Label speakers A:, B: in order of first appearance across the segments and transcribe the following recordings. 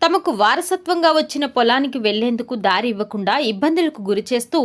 A: తమకు వారసత్వంగా వచ్చిన పొలానికి వెళ్లేందుకు దారి ఇవ్వకుండా ఇబ్బందులకు గురిచేస్తూ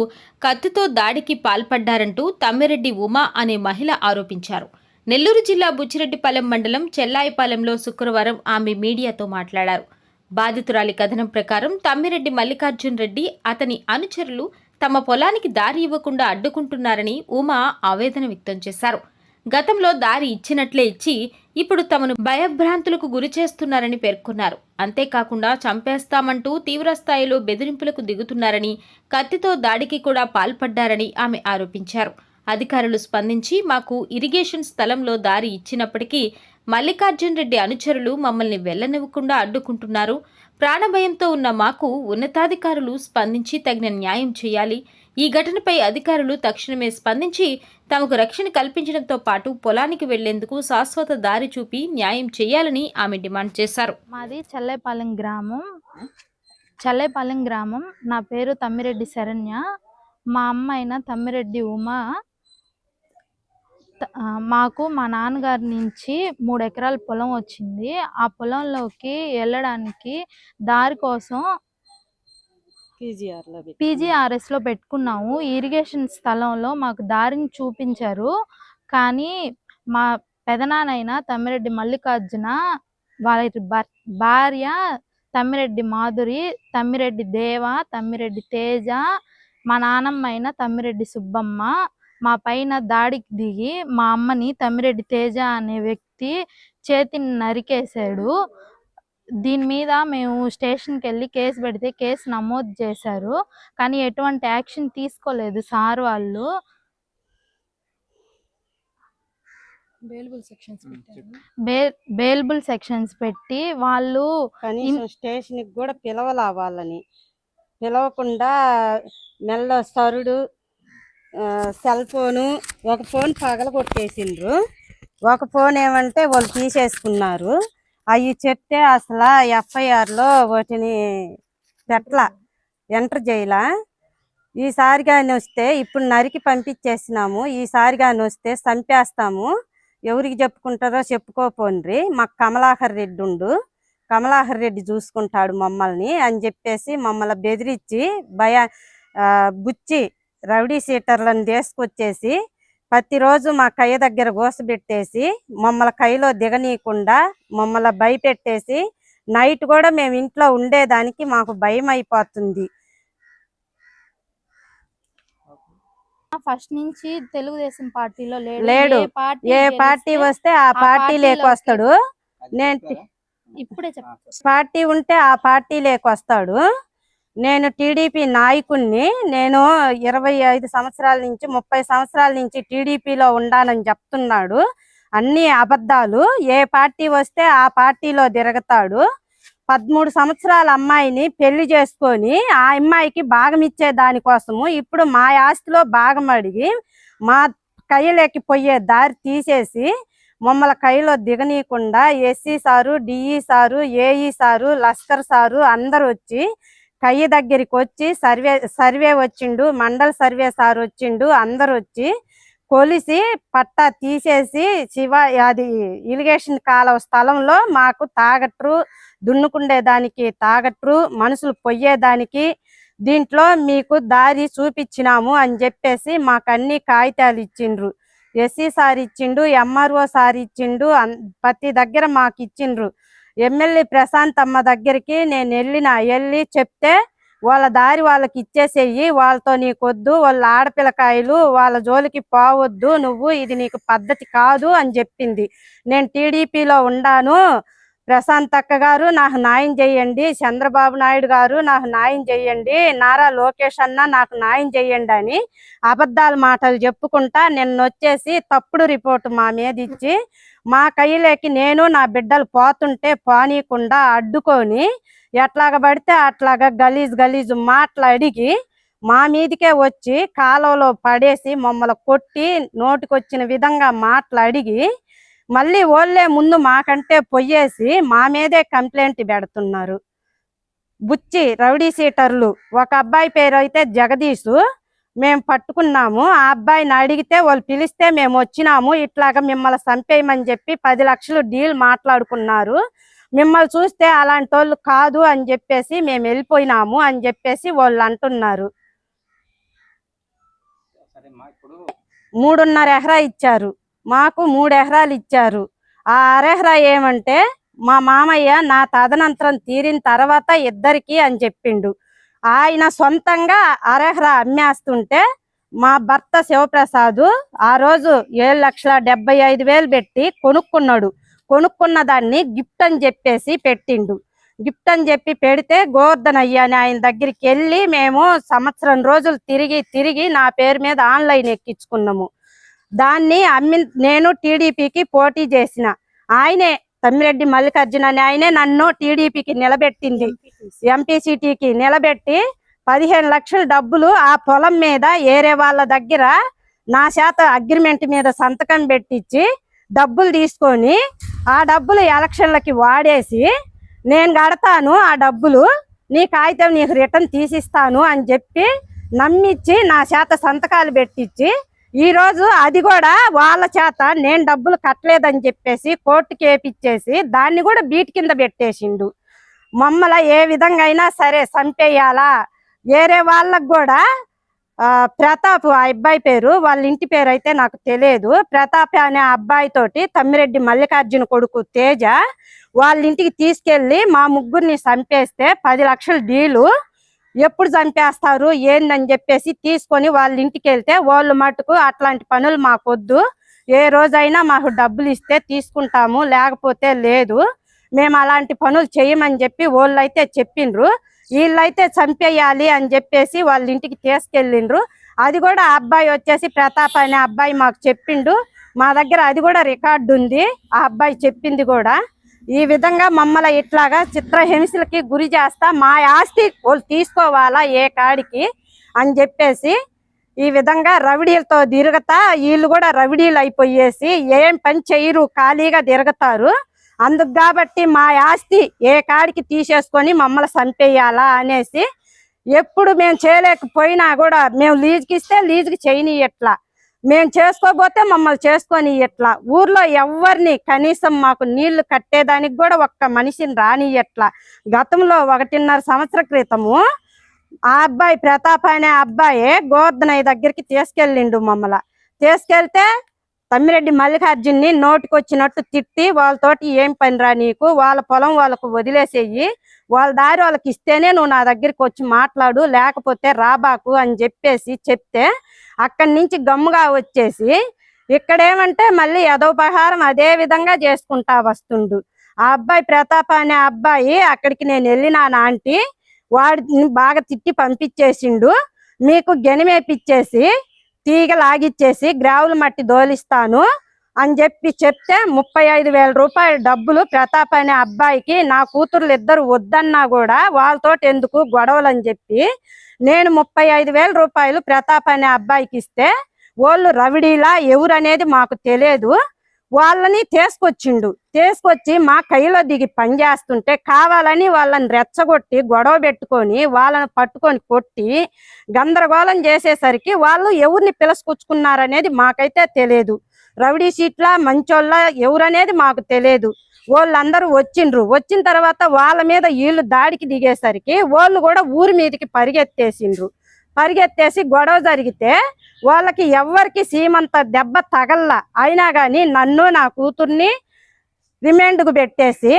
A: కత్తితో దాడికి పాల్పడ్డారంటూ తమ్మిరెడ్డి ఉమా అనే మహిళ ఆరోపించారు. నెల్లూరు జిల్లా బుచ్చిరెడ్డిపాలెం మండలం చెల్లాయిపాలెంలో శుక్రవారం ఆమె మీడియాతో మాట్లాడారు. బాధితురాలి కథనం ప్రకారం తమ్మిరెడ్డి మల్లికార్జున్ రెడ్డి, అతని అనుచరులు తమ పొలానికి దారి ఇవ్వకుండా అడ్డుకుంటున్నారని ఉమా ఆవేదన వ్యక్తం చేశారు. గతంలో దారి ఇచ్చినట్లే ఇచ్చి ఇప్పుడు తమను భయభ్రాంతులకు గురి చేస్తున్నారని పేర్కొన్నారు. అంతేకాకుండా చంపేస్తామంటూ తీవ్రస్థాయిలో బెదిరింపులకు దిగుతున్నారని, కత్తితో దాడికి కూడా పాల్పడ్డారని ఆమె ఆరోపించారు. అధికారులు స్పందించి మాకు ఇరిగేషన్ స్థలంలో దారి ఇచ్చినప్పటికీ మల్లికార్జున్ రెడ్డి అనుచరులు మమ్మల్ని వెళ్లనివ్వకుండా అడ్డుకుంటున్నారు. ప్రాణభయంతో ఉన్న మాకు ఉన్నతాధికారులు స్పందించి తగిన న్యాయం చేయాలి. ఈ ఘటనపై అధికారులు తక్షణమే స్పందించి తమకు రక్షణ కల్పించడంతో పాటు పొలానికి వెళ్లేందుకు శాశ్వత దారి చూపి న్యాయం చేయాలని ఆమె డిమాండ్ చేశారు.
B: మాది చల్లేపాలెం గ్రామం. నా పేరు తమ్మిరెడ్డి శరణ్య. మా అమ్మ అయిన తమ్మిరెడ్డి ఉమా మాకు మా నాన్నగారి నుంచి 3 ఎకరాల పొలం వచ్చింది. ఆ పొలంలోకి వెళ్ళడానికి దారి కోసం PGRS లో పెట్టుకున్నాము. ఇరిగేషన్ స్థలంలో మాకు దారిని చూపించారు. కానీ మా పెదనాన్నైన తమ్మిరెడ్డి మల్లికార్జున, వాళ్ళ భార్య తమ్మిరెడ్డి మాధురి, తమ్మిరెడ్డి దేవ, తమ్మిరెడ్డి తేజ, మా నాన్నమ్మ అయిన తమ్మిరెడ్డి సుబ్బమ్మ మా పైన దాడికి దిగి మా అమ్మని తమ్మిరెడ్డి తేజ అనే వ్యక్తి చేతిని నరికేశాడు. దీని మీద మేము స్టేషన్కి వెళ్ళి కేసు పెడితే కేసు నమోదు చేశారు. కానీ ఎటువంటి యాక్షన్ తీసుకోలేదు సార్ వాళ్ళు. బెయిలబుల్ సెక్షన్స్ పెట్టి వాళ్ళు
C: స్టేషన్కి కూడా పిలవలా. వాళ్ళని పిలవకుండా మెల్ల సరుడు, సెల్ ఫోను, ఒక ఫోన్ పగల కొట్టేసిండ్రు. ఒక ఫోన్ ఏమంటే వాళ్ళు తీసేసుకున్నారు. అవి చెప్తే అసలు FIRలో వాటిని ఎంటర్ చేయలా. ఈసారి కానీ వస్తే ఇప్పుడు నరికి పంపించేసినాము. ఈసారి కానీ వస్తే చంపేస్తాము. ఎవరికి చెప్పుకుంటారో చెప్పుకోపోండ్రి. మాకు కమలాకర్ రెడ్డి ఉండు, కమలాకర్ రెడ్డి చూసుకుంటాడు మమ్మల్ని అని చెప్పేసి మమ్మల్ని బెదిరించి బుచ్చి రౌడీ షీటర్లను తీసుకొచ్చేసి ప్రతిరోజు మా కయ్య దగ్గర గోసబెట్టేసి మమ్మల్ని కైలో దిగనీయకుండా మమ్మల్ని భయపెట్టేసి నైట్ కూడా మేము ఇంట్లో ఉండేదానికి మాకు భయం అయిపోతుంది.
B: ఫస్ట్ నుంచి తెలుగుదేశం పార్టీలో
C: లేడు. ఏ పార్టీ వస్తే ఆ పార్టీ లేకొస్తాడు. నేను
B: ఇప్పుడే
C: పార్టీ ఉంటే ఆ పార్టీ లేకొస్తాడు. నేను టీడీపీ నాయకుడిని. నేను 25 సంవత్సరాల నుంచి 30 సంవత్సరాల నుంచి టీడీపీలో ఉండాలని చెప్తున్నాడు. అన్ని అబద్ధాలు. ఏ పార్టీ వస్తే ఆ పార్టీలో తిరుగుతాడు. 13 సంవత్సరాల అమ్మాయిని పెళ్లి చేసుకొని ఆ అమ్మాయికి భాగం ఇచ్చే దానికోసము ఇప్పుడు మా ఆస్తిలో భాగం అడిగి మా కయ్యలోకి పోయే దారి తీసేసి మమ్మల్ని కైలో దిగనీయకుండా SE sir, DE sir, AE sir, లస్కర్ సారు అందరు వచ్చి కయ్య దగ్గరికి వచ్చి సర్వే వచ్చిండు, మండల సర్వే సార్ వచ్చిండు. అందరు వచ్చి కొలిసి పట్టా తీసేసి అది ఇరిగేషన్ కాలువ స్థలంలో మాకు తాగట్రు, దున్నుకుండేదానికి తాగట్రు, మనుషులు పొయ్యేదానికి దీంట్లో మీకు దారి చూపించినాము అని చెప్పేసి మాకు అన్ని కాగితాలు ఇచ్చిండ్రు. ఎస్సీ సార్ ఇచ్చిండు, MRO సార్ ఇచ్చిండు, ప్రతి దగ్గర మాకు ఇచ్చిండ్రు. ఎమ్మెల్యే ప్రశాంత్ అమ్మ దగ్గరికి నేను వెళ్ళి చెప్తే వాళ్ళ దారి వాళ్ళకి ఇచ్చేసేయి, వాళ్ళతో నీకొద్దు, వాళ్ళ ఆడపిల్లకాయలు వాళ్ళ జోలికి పోవద్దు, నువ్వు ఇది నీకు పద్ధతి కాదు అని చెప్పింది. నేను టీడీపీలో ఉండాను, ప్రశాంత్ అక్క గారు నాకు న్యాయం చేయండి, చంద్రబాబు నాయుడు గారు నాకు న్యాయం చేయండి, నారా లోకేష్ అన్న నాకు న్యాయం చేయండి అని అబద్ధాల మాటలు చెప్పుకుంటా నిన్న వచ్చేసి తప్పుడు రిపోర్టు మా మీద ఇచ్చి మా కయ్యలోకి నేను నా బిడ్డలు పోతుంటే పోనీయకుండా అడ్డుకొని ఎట్లాగ పడితే అట్లాగా గలీజు మాటలు అడిగి మా మీదికే వచ్చి కాలువలో పడేసి మమ్మల్ని కొట్టి నోటికొచ్చిన విధంగా మాటలు అడిగి మళ్ళీ ఓళ్ళే ముందు మాకంటే పొయ్యేసి మా మీదే కంప్లైంట్ పెడుతున్నారు. బుచ్చి రౌడీ షీటర్లు. ఒక అబ్బాయి పేరు అయితే జగదీషు. మేము పట్టుకున్నాము. ఆ అబ్బాయిని అడిగితే వాళ్ళు పిలిస్తే మేము వచ్చినాము, ఇట్లాగా మిమ్మల్ని చంపేయమని చెప్పి 10 లక్షలు డీల్ మాట్లాడుకున్నారు. మిమ్మల్ని చూస్తే అలాంటి వాళ్ళు కాదు అని చెప్పేసి మేము వెళ్ళిపోయినాము అని చెప్పేసి వాళ్ళు అంటున్నారు. 3.5 ఎకరా ఇచ్చారు, మాకు 3 ఎకరాలు ఇచ్చారు. ఆ 1/2 ఎకరా ఏమంటే మా మామయ్య నా తదనంతరం తీరిన తర్వాత ఇద్దరికి అని చెప్పిండు. ఆయన సొంతంగా 1/2 ఎకరా అమ్మేస్తుంటే మా భర్త శివప్రసాద్ ఆ రోజు 7,75,000 పెట్టి కొనుక్కున్నాడు. కొనుక్కున్న దాన్ని గిఫ్ట్ అని చెప్పేసి పెట్టిండు. గిఫ్ట్ అని చెప్పి పెడితే గోవర్ధన్ అయ్య అని ఆయన దగ్గరికి వెళ్ళి మేము సంవత్సరం రోజులు తిరిగి నా పేరు మీద ఆన్లైన్ ఎక్కించుకున్నాము. దాన్ని నేను టీడీపీకి పోటీ చేసిన ఆయనే తమ్మిరెడ్డి మల్లికార్జున అని ఆయనే నన్ను టీడీపీకి నిలబెట్టింది. ఎంపీసీటీకి నిలబెట్టి 15 లక్షల డబ్బులు ఆ పొలం మీద ఏరే వాళ్ళ దగ్గర నా చేత అగ్రిమెంట్ మీద సంతకం పెట్టించి డబ్బులు తీసుకొని ఆ డబ్బులు ఎలక్షన్లకి వాడేసి నేను కడతాను, ఆ డబ్బులు నీ కాగితం నీకు రిటర్న్ తీసిస్తాను అని చెప్పి నమ్మించి నా చేత సంతకాలు పెట్టించి ఈ రోజు అది కూడా వాళ్ళ చేత నేను డబ్బులు కట్టలేదని చెప్పేసి కోర్టుకి వేపిచ్చేసి దాన్ని కూడా బీట్ కింద పెట్టేసిండు. మమ్మల్ని ఏ విధంగా అయినా సరే చంపేయాలా. వేరే వాళ్ళకు కూడా ప్రతాప్ ఆ అబ్బాయి పేరు, వాళ్ళ ఇంటి పేరు అయితే నాకు తెలియదు, ప్రతాప్ అనే అబ్బాయి తోటి తమ్మిరెడ్డి మల్లికార్జున కొడుకు తేజ వాళ్ళ ఇంటికి తీసుకెళ్లి మా ముగ్గురిని చంపేస్తే 10 లక్షల డీలు ఎప్పుడు చంపేస్తారు ఏందని చెప్పేసి తీసుకొని వాళ్ళ ఇంటికి వెళ్తే వాళ్ళు మటుకు అట్లాంటి పనులు మాకొద్దు, ఏ రోజైనా మాకు డబ్బులు ఇస్తే తీసుకుంటాము లేకపోతే లేదు, మేము అలాంటి పనులు చేయమని చెప్పి వాళ్ళు అయితే చెప్పిండ్రు. వీళ్ళైతే చంపేయాలి అని చెప్పేసి వాళ్ళ ఇంటికి తీసుకెళ్ళిండ్రు. అది కూడా ఆ అబ్బాయి వచ్చేసి ప్రతాప్ అనే అబ్బాయి మాకు చెప్పిండు. మా దగ్గర అది కూడా రికార్డు ఉంది, ఆ అబ్బాయి చెప్పింది కూడా. ఈ విధంగా మమ్మల్ని ఇట్లాగా చిత్రహింసలకి గురి చేస్తా మా ఆస్తి వాళ్ళు తీసుకోవాలా ఏ కాడికి అని చెప్పేసి ఈ విధంగా రవిడీలతో తిరుగుతా వీళ్ళు కూడా రవిడీలు అయిపోయేసి ఏం పని చేయరు, ఖాళీగా తిరుగుతారు. అందుకు కాబట్టి మా ఆస్తి ఏ కాడికి తీసేసుకొని మమ్మల్ని చంపేయాలా అనేసి ఎప్పుడు మేము చేయలేకపోయినా కూడా మేము లీజుకి ఇస్తే లీజుకి చేయనియట్లా, మేము చేసుకోబోతే మమ్మల్ని చేసుకొని ఎట్లా, ఊర్లో ఎవరిని కనీసం మాకు నీళ్లు కట్టేదానికి కూడా ఒక్క మనిషిని రానియట్లా. గతంలో 1.5 సంవత్సర క్రితము ఆ అబ్బాయి ప్రతాప్ అనే అబ్బాయి గోవర్ధనయ్య దగ్గరికి తీసుకెళ్ళిండు. మమ్మల్ని తీసుకెళ్తే తమ్మిరెడ్డి మల్లికార్జున్ని నోటికొచ్చినట్టు తిట్టి వాళ్ళతోటి ఏం పనిరా నీకు, వాళ్ళ పొలం వాళ్ళకు వదిలేసేయి, వాళ్ళ దారి వాళ్ళకి ఇస్తేనే నువ్వు నా దగ్గరికి వచ్చి మాట్లాడు లేకపోతే రాబాకు అని చెప్పేసి చెప్తే అక్కడి నుంచి గమ్ముగా వచ్చేసి ఇక్కడేమంటే మళ్ళీ యథోపహారం అదే విధంగా చేసుకుంటా వస్తుండు. ఆ అబ్బాయి ప్రతాప్ అనే అబ్బాయి అక్కడికి నేను వెళ్ళినాను ఆంటీ, వాడిని బాగా తిట్టి పంపించేసిండు. మీకు గెనిమేపిచ్చేసి తీగ లాగిచ్చేసి గ్రావుల మట్టి దోలిస్తాను అని చెప్తే 35,000 రూపాయల డబ్బులు ప్రతాప్ అనే అబ్బాయికి నా కూతుర్లు ఇద్దరు వద్దన్నా కూడా వాళ్ళతోటి ఎందుకు గొడవలు అని చెప్పి నేను 35,000 రూపాయలు ప్రతాప్ అనే అబ్బాయికి ఇస్తే వాళ్ళు రవిడీలా ఎవరు అనేది మాకు తెలియదు, వాళ్ళని తీసుకొచ్చి మా కైలో దిగి పని చేస్తుంటే కావాలని వాళ్ళని రెచ్చగొట్టి గొడవ పెట్టుకొని వాళ్ళని పట్టుకొని కొట్టి గందరగోళం చేసేసరికి వాళ్ళు ఎవరిని పిలుచుకొచ్చుకున్నారనేది మాకైతే తెలియదు. రవిడీ సీట్ల మంచోళ్ళ ఎవరనేది మాకు తెలియదు. వాళ్ళందరూ వచ్చిన తర్వాత వాళ్ళ మీద వీళ్ళు దాడికి దిగేసరికి వాళ్ళు కూడా ఊరి మీదకి పరిగెత్తేసి గొడవ జరిగితే వాళ్ళకి ఎవరికి సీమంత దెబ్బ తగల్లా. అయినా కానీ నన్ను నా కూతుర్ని రిమాండ్కు పెట్టేసి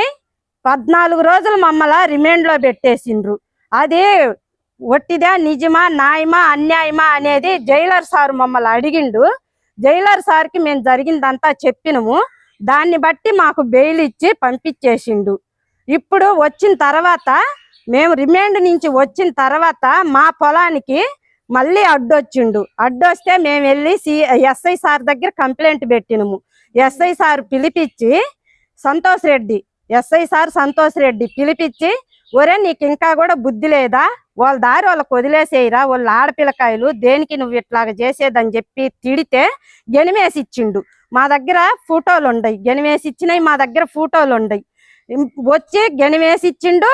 C: 14 రోజులు మమ్మల్ని రిమాండ్లో పెట్టేసిండ్రు. అది ఒట్టిదా నిజమా న్యాయమా అన్యాయమా అనేది జైలర్ సార్ మమ్మల్ని అడిగిండు. జైలర్ సార్కి మేము జరిగిందంతా చెప్పినము, దాన్ని బట్టి మాకు బెయిల్ ఇచ్చి పంపించేసిండు. ఇప్పుడు వచ్చిన తర్వాత మేము రిమాండ్ నుంచి వచ్చిన తర్వాత మా పొలానికి మళ్ళీ అడ్డొస్తే మేము వెళ్ళి ఎస్ఐ సార్ దగ్గర కంప్లైంట్ పెట్టినము. ఎస్ఐ సార్ పిలిపించి ఎస్ఐ సార్ సంతోష్ రెడ్డి పిలిపించి ఒరే నీకు ఇంకా కూడా బుద్ధి లేదా, వాళ్ళ దారి వాళ్ళకి వదిలేసేయరా, వాళ్ళ ఆడపిల్లకాయలు దేనికి నువ్వు ఇట్లాగా చేసేదని చెప్పి తిడితే గెనిమేసి ఇచ్చిండు. మా దగ్గర ఫోటోలు ఉండయి, గెనిమేసి ఇచ్చినాయి మా దగ్గర ఫోటోలు ఉండయి. వచ్చి గెనిమేసి ఇచ్చిండు,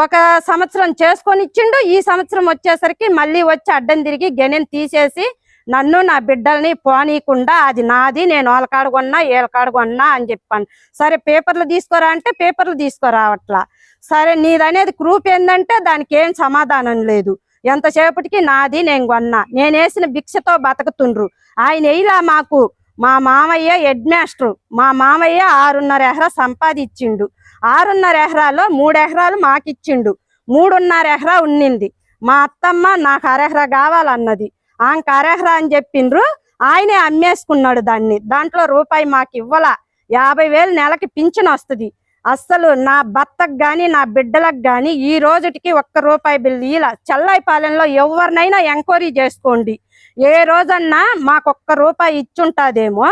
C: 1 సంవత్సరం చేసుకొని ఇచ్చిండు. ఈ సంవత్సరం వచ్చేసరికి మళ్ళీ వచ్చి అడ్డం తిరిగి గెనెని తీసేసి నన్ను నా బిడ్డల్ని పోనీయకుండా అది నాది, నేను వాళ్ళ కాడ కొన్నా వీళ్ళ కాడ కొన్నా అని చెప్పాను. సరే పేపర్లు తీసుకురా అంటే పేపర్లు తీసుకురావట్లా. సరే నీదనేది ప్రూఫ్ ఏంటంటే దానికి ఏం సమాధానం లేదు. ఎంతసేపటికి నాది, నేను కొన్నా, నేను వేసిన భిక్షతో బతుకుతుండ్రు. ఆయన ఇలా మాకు మా మామయ్య హెడ్ మాస్టర్, మా మామయ్య 6.5 ఎకరా సంపాదించిండు. 6.5 ఎకరాలో 3 ఎకరాలు మాకిచ్చిండు. 3.5 ఎకరా ఉన్నింది. మా అత్తమ్మ నాకు 1/2 ఎకరా కావాలన్నది. ఆమెకు 1/2 ఎకరా అని చెప్పిండ్రు. ఆయనే అమ్మేసుకున్నాడు దాన్ని. దాంట్లో రూపాయి మాకు ఇవ్వాల. 50,000 నెలకి పింఛన్ వస్తుంది. అస్సలు నా భర్తకు గాని నా బిడ్డలకు గాని ఈ రోజుకి ₹1 బిల్లు ఇలా. చెల్లాయిపాలెంలో ఎవరినైనా ఎంక్వైరీ చేసుకోండి. ఏ రోజన్నా మాకు ₹1 ఇచ్చుంటాదేమో.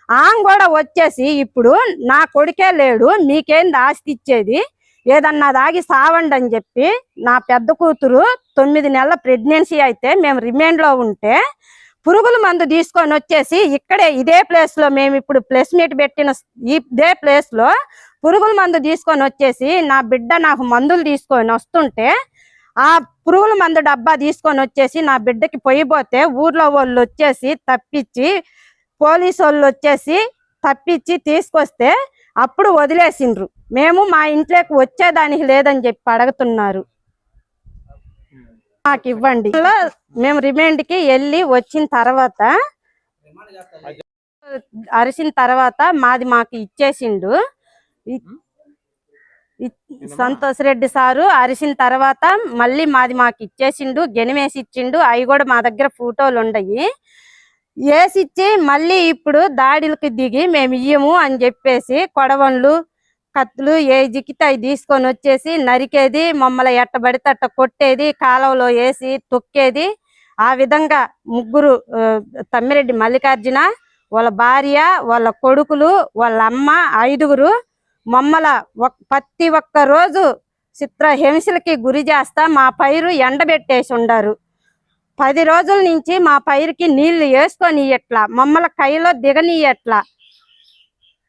C: ఆమె కూడా వచ్చేసి ఇప్పుడు నా కొడుకే లేడు, మీకేంది ఆస్తి ఇచ్చేది, ఏదన్నా దాగి సావండి అని చెప్పి నా పెద్ద కూతురు 9 నెలల ప్రెగ్నెన్సీ అయితే మేము రిమైండ్లో ఉంటే పురుగుల మందు తీసుకొని వచ్చేసి ఇక్కడే ఇదే ప్లేస్లో మేము ఇప్పుడు ప్రెస్ మీట్ పెట్టిన ఇదే ప్లేస్లో పురుగుల మందు తీసుకొని వచ్చేసి నా బిడ్డ నాకు మందులు తీసుకొని వస్తుంటే ఆ పురుగుల మందు డబ్బా తీసుకొని వచ్చేసి నా బిడ్డకి పోయిపోతే ఊర్లో వాళ్ళు వచ్చేసి తప్పించి, పోలీసు వాళ్ళు వచ్చేసి తప్పించి తీసుకొస్తే అప్పుడు వదిలేసిండ్రు. మేము మా ఇంట్లోకి వచ్చేదానికి లేదని చెప్పి అడుగుతున్నారు. మాకు ఇవ్వండి. మేము రిమైండ్కి వెళ్ళి వచ్చిన తర్వాత అరిసిన తర్వాత మాది మాకు ఇచ్చేసిండు. సంతోష్ రెడ్డి సారు అరిసిన తర్వాత మళ్ళీ మాది మాకు ఇచ్చేసిండు, గెనిమేసి ఇచ్చిండు. అవి కూడా మా దగ్గర ఫోటోలు ఉండయి. వేసిచ్చి మళ్ళీ ఇప్పుడు దాడులకి దిగి మేము ఇయ్యము అని చెప్పేసి కొడవన్లు, కత్తులు ఏ జిక్కితే అవి తీసుకొని వచ్చేసి నరికేది, మమ్మల్ని ఎట్టబడితే అట్ట కొట్టేది, కాలువలో వేసి తొక్కేది. ఆ విధంగా ముగ్గురు తమ్మిరెడ్డి మల్లికార్జున, వాళ్ళ భార్య, వాళ్ళ కొడుకులు, వాళ్ళ అమ్మ 5గురు ప్రతి ఒక్క రోజు చిత్ర హింసలకి గురి చేస్తా మా పైరు ఎండబెట్టేసి ఉండారు. 10 రోజుల నుంచి మా పైరుకి నీళ్లు వేసుకొని ఎట్లా, మమ్మల్ని కైలో దిగనీయట్లా,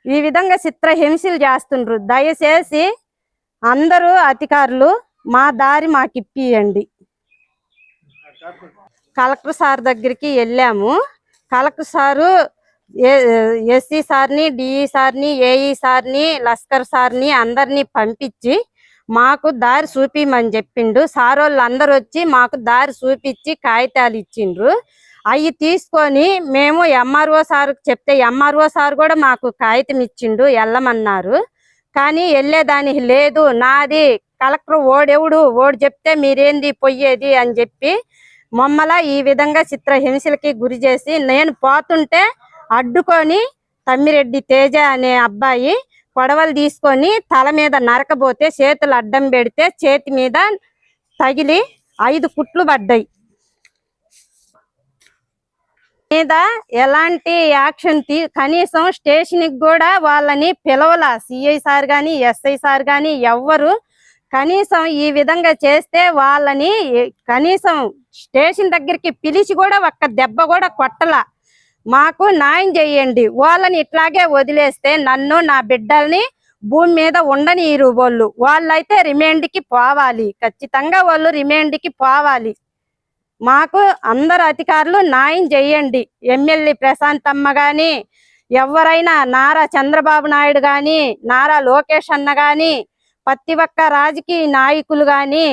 C: ఈ విధంగా చిత్ర హింసలు చేస్తుండ్రు. దయచేసి అందరూ అధికారులు మా దారి మాకు ఇప్పియండి. కలెక్టర్ సార్ దగ్గరికి వెళ్ళాము. కలెక్టర్ సారు ఎస్సీ సార్ని, డిఈ సార్ని, ఏఈ సార్ని, లస్కర్ సార్ని అందరినీ పంపించి మాకు దారి చూపిమని చెప్పిండు. సార్ వాళ్ళు అందరు వచ్చి మాకు దారి చూపించి కాగితాలు ఇచ్చిండ్రు. అవి తీసుకొని మేము ఎంఆర్ఓ సార్కి చెప్తే ఎంఆర్ఓ సార్ కూడా మాకు కాగితం ఇచ్చిండు, వెళ్ళమన్నారు. కానీ వెళ్ళేదానికి లేదు. నాది కలెక్టర్ ఓడెవడు, ఓడు చెప్తే మీరేంది పొయ్యేది అని చెప్పి మమ్మల్ని ఈ విధంగా చిత్ర హింసలకి గురి చేసి, నేను పోతుంటే అడ్డుకొని తమ్మిరెడ్డి తేజ అనే అబ్బాయి కొడవలు తీసుకొని తల మీద నరకబోతే చేతులు అడ్డం పెడితే చేతి మీద తగిలి 5 కుట్లు పడ్డాయి. మీద ఎలాంటి యాక్షన్ కనీసం స్టేషన్కి కూడా వాళ్ళని పిలవల. సిఐ సార్ గాని ఎస్ఐ సార్ గాని ఎవ్వరు కనీసం ఈ విధంగా చేస్తే వాళ్ళని కనీసం స్టేషన్ దగ్గరికి పిలిచి కూడా ఒక్క దెబ్బ కూడా కొట్టల. మాకు న్యాయం చేయండి. వాళ్ళని ఇట్లాగే వదిలేస్తే నన్ను నా బిడ్డల్ని భూమి మీద ఉండనీరు. వాళ్ళైతే రిమాండ్కి పోవాలి, ఖచ్చితంగా వాళ్ళు రిమాండ్కి పోవాలి. మాకు అందరు అధికారులు న్యాయం చేయండి. ఎమ్మెల్యే ప్రశాంతమ్మ గాని, ఎవరైనా నారా చంద్రబాబు నాయుడు గాని, నారా లోకేష్ అన్న గాని, ప్రతి ఒక్క రాజకీయ నాయకులు గాని,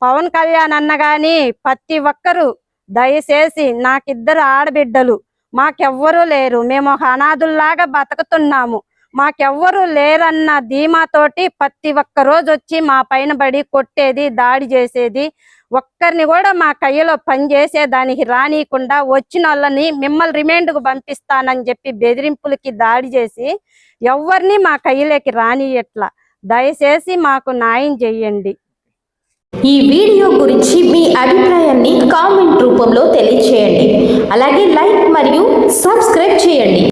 C: పవన్ కళ్యాణ్ అన్న గాని, ప్రతి ఒక్కరు దయచేసి నాకిద్దరు ఆడబిడ్డలు, మాకెవ్వరూ లేరు, మేము ఒక అనాథుల్లాగా బతుకుతున్నాము, మాకెవ్వరూ లేరన్న ధీమాతోటి ప్రతి ఒక్క రోజు వచ్చి మా పైన పడి కొట్టేది, దాడి చేసేది, ఒక్కరిని కూడా మా కయ్యలో పని చేసేదానికి రానియకుండా వచ్చిన వాళ్ళని మిమ్మల్ని రిమాండ్కు పంపిస్తానని చెప్పి బెదిరింపులకి దాడి చేసి ఎవరిని మా కయ్యలోకి రానియట్లా. దయచేసి మాకు న్యాయం చేయండి.
A: ఈ వీడియో గురించి మీ అభిప్రాయాన్ని కామెంట్ రూపంలో తెలియజేయండి. అలాగే లైక్ మరియు సబ్స్క్రైబ్ చేయండి.